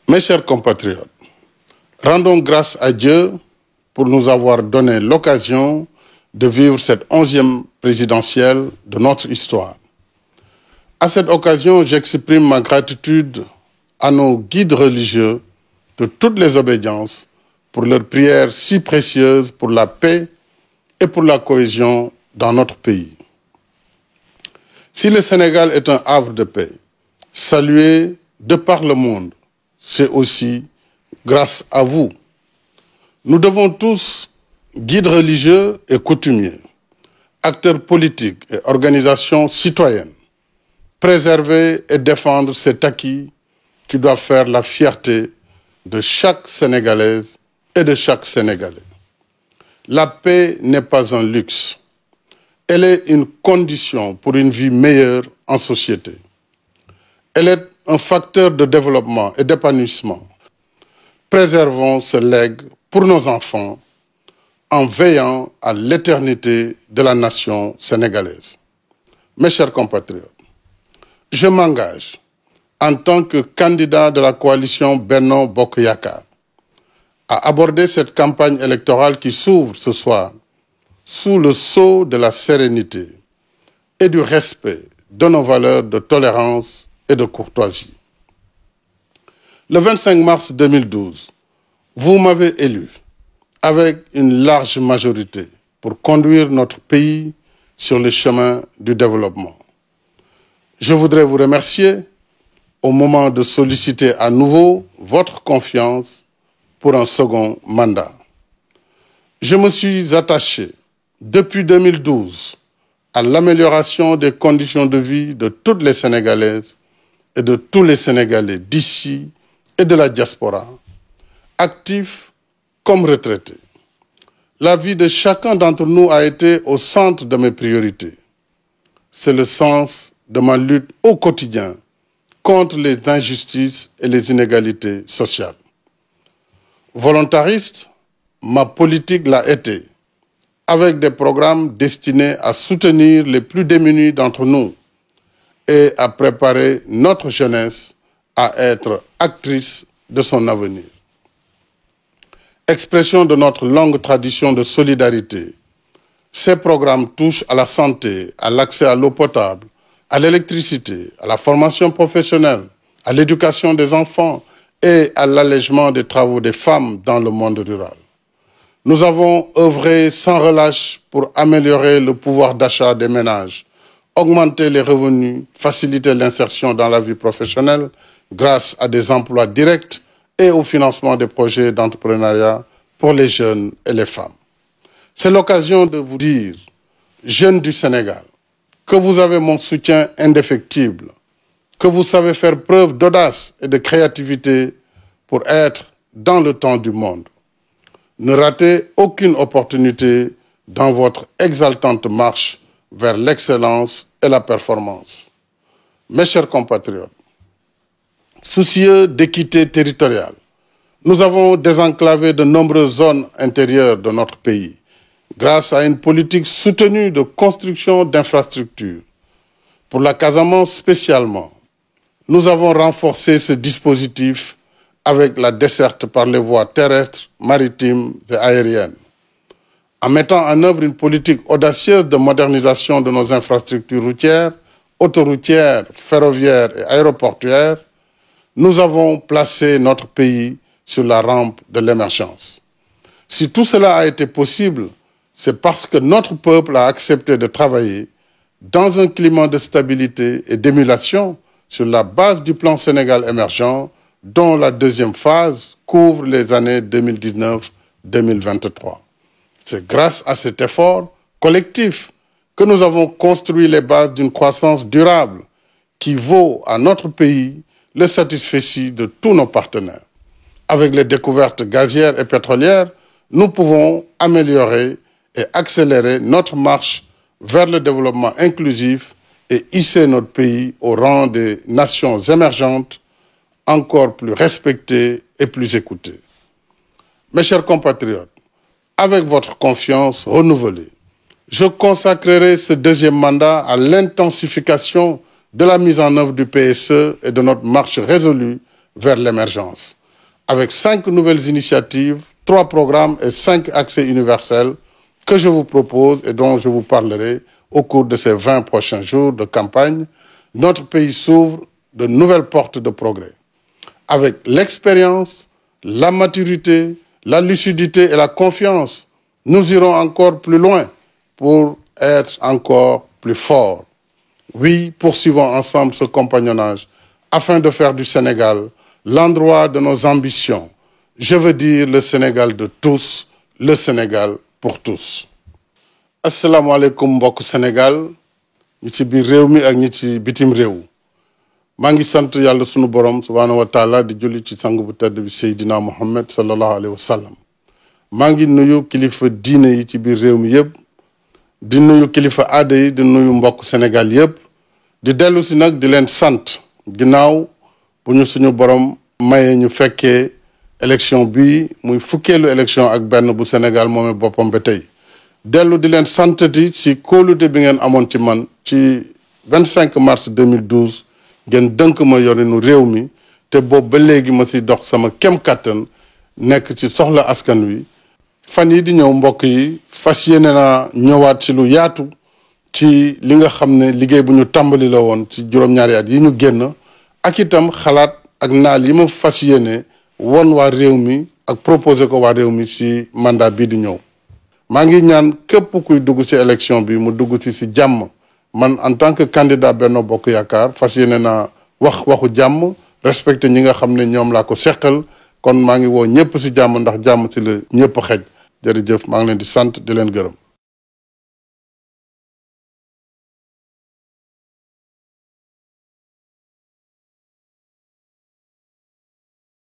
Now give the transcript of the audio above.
Mes chers compatriotes, rendons grâce à Dieu pour nous avoir donné l'occasion de vivre cette 11e présidentielle de notre histoire. À cette occasion, j'exprime ma gratitude à nos guides religieux de toutes les obédiences pour leurs prières si précieuses pour la paix et pour la cohésion dans notre pays. Si le Sénégal est un havre de paix, salué de par le monde, c'est aussi grâce à vous. Nous devons tous, guides religieux et coutumiers, acteurs politiques et organisations citoyennes, préserver et défendre cet acquis qui doit faire la fierté de chaque Sénégalaise et de chaque Sénégalais. La paix n'est pas un luxe. Elle est une condition pour une vie meilleure en société. Elle est un facteur de développement et d'épanouissement. Préservons ce legs pour nos enfants en veillant à l'éternité de la nation sénégalaise. Mes chers compatriotes, je m'engage en tant que candidat de la coalition Benno Bokk Yakaar à aborder cette campagne électorale qui s'ouvre ce soir sous le sceau de la sérénité et du respect de nos valeurs de tolérance et de courtoisie. Le 25 mars 2012, vous m'avez élu avec une large majorité pour conduire notre pays sur le chemin du développement. Je voudrais vous remercier au moment de solliciter à nouveau votre confiance pour un second mandat. Je me suis attaché depuis 2012 à l'amélioration des conditions de vie de toutes les Sénégalaises et de tous les Sénégalais d'ici et de la diaspora, actifs comme retraités. La vie de chacun d'entre nous a été au centre de mes priorités. C'est le sens de ma lutte au quotidien contre les injustices et les inégalités sociales. Volontariste, ma politique l'a été, avec des programmes destinés à soutenir les plus démunis d'entre nous et à préparer notre jeunesse à être actrice de son avenir. Expression de notre longue tradition de solidarité, ces programmes touchent à la santé, à l'accès à l'eau potable, à l'électricité, à la formation professionnelle, à l'éducation des enfants et à l'allègement des travaux des femmes dans le monde rural. Nous avons œuvré sans relâche pour améliorer le pouvoir d'achat des ménages, augmenter les revenus, faciliter l'insertion dans la vie professionnelle grâce à des emplois directs et au financement des projets d'entrepreneuriat pour les jeunes et les femmes. C'est l'occasion de vous dire, jeunes du Sénégal, que vous avez mon soutien indéfectible, que vous savez faire preuve d'audace et de créativité pour être dans le temps du monde. Ne ratez aucune opportunité dans votre exaltante marche vers l'excellence et la performance. Mes chers compatriotes, soucieux d'équité territoriale, nous avons désenclavé de nombreuses zones intérieures de notre pays grâce à une politique soutenue de construction d'infrastructures. Pour la Casamance spécialement, nous avons renforcé ce dispositif avec la desserte par les voies terrestres, maritimes et aériennes. En mettant en œuvre une politique audacieuse de modernisation de nos infrastructures routières, autoroutières, ferroviaires et aéroportuaires, nous avons placé notre pays sur la rampe de l'émergence. Si tout cela a été possible, c'est parce que notre peuple a accepté de travailler dans un climat de stabilité et d'émulation sur la base du plan Sénégal émergent, dont la deuxième phase couvre les années 2019-2023. C'est grâce à cet effort collectif que nous avons construit les bases d'une croissance durable qui vaut à notre pays le satisfecit de tous nos partenaires. Avec les découvertes gazières et pétrolières, nous pouvons améliorer et accélérer notre marche vers le développement inclusif et hisser notre pays au rang des nations émergentes, encore plus respectées et plus écoutées. Mes chers compatriotes, avec votre confiance renouvelée, je consacrerai ce deuxième mandat à l'intensification de la mise en œuvre du PSE et de notre marche résolue vers l'émergence, avec 5 nouvelles initiatives, 3 programmes et 5 accès universels que je vous propose et dont je vous parlerai au cours de ces 20 prochains jours de campagne. Notre pays s'ouvre de nouvelles portes de progrès. Avec l'expérience, la maturité, la lucidité et la confiance, nous irons encore plus loin pour être encore plus forts. Oui, poursuivons ensemble ce compagnonnage afin de faire du Sénégal l'endroit de nos ambitions. Je veux dire le Sénégal de tous, le Sénégal pour tous. Assalamu alaikum mbokk Sénégal ñi ci biir réew mi ak ñi ci bitim réew maa ngi sant yàlla sunu borom subhaanahu wa taala di julli ci sang bu tedd bi Seydina Muhammad sallallahu alayhi wa sallam maa ngi nuyu kilifa diine yi ci biir réew mi yëpp di nuyu kilifa aada yi di nuyu mbokk Sénégal yëpp di dellu si nag di leen sant ginnaaw bu ñu suñu borom mayee ñu fekkee élection bi muy fukkeelu élection ak benn bu Sénégal moomee boppam ba tey dellu di leen santati ci kóolute bi ngeen amoon ci man ci 25 mars 2012 ngeen dënk ma yorinu réew mi te boobu ba léegi ma ci dox sama kem kàttan nekk ci soxla askan wi fan yi di ñëw mbokk yi fas yéene naa ñëwaat ci lu yaatu ci li nga xam ne liggéey bu ñu tàmbali la woon ci juróom-ñaari at yi ñu génn ak itam xalaat ak naal yi ma fas yéene won waa réew mi ak proposé ko waa réew mi ci mandat bii di ñëw maa ngi ñaan képp kuy dugg ci élection bi mu dugg ci jàmm man en tant que candidat Benno Bokk Yaakaar fas yéene naa waxu jàmm respecté ñi nga xam ne ñoom laa ko seqal kon maa ngi woo ñëpp ci jàmm ndax jàmm ci la ñëpp xej jërëjëf maa ngi leen di sant di leen gërëm